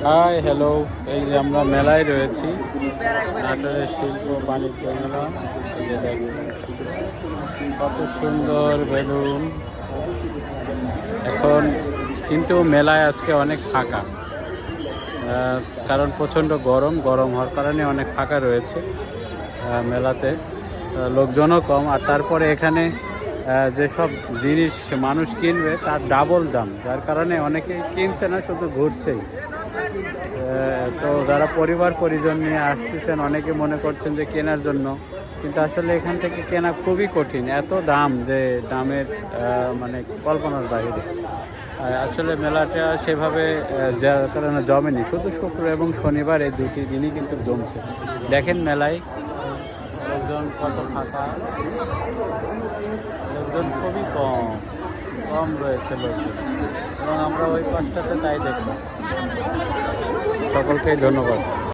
Hi hello, এই যে আমরা মেলায় রয়েছি, নাটোরের শিল্প বাণিজ্য মেলা। এই যে দেখুন কত সুন্দর বেলুন। এখন কিন্তু মেলায় আজকে অনেক ফাঁকা, কারণ প্রচণ্ড গরম হওয়ার কারণে অনেক ফাঁকা রয়েছে মেলাতে, লোকজনও কম। আর তারপরে এখানে যেসব জিনিস মানুষ কিনবে তার ডাবল দাম, যার কারণে অনেকেই কিনছে না, শুধু ঘুরছেই। তো যারা পরিবার পরিজন নিয়ে আসতেছেন অনেকে মনে করছেন যে কেনার জন্য, কিন্তু আসলে এখান থেকে কেনা খুবই কঠিন, এত দাম যে দামের মানে কল্পনার বাইরে। আসলে মেলাটা সেভাবে যার কারণে জমেনি, শুধু শুক্র এবং শনিবার এই দুটি দিনই কিন্তু জমছে। দেখেন মেলায় লোকজন কত ফাঁকা, লোকজন খুবই কম রয়েছে লোকজন, এবং আমরা ওই পাশটাতে তাই দেখলাম। সকলকেই ধন্যবাদ।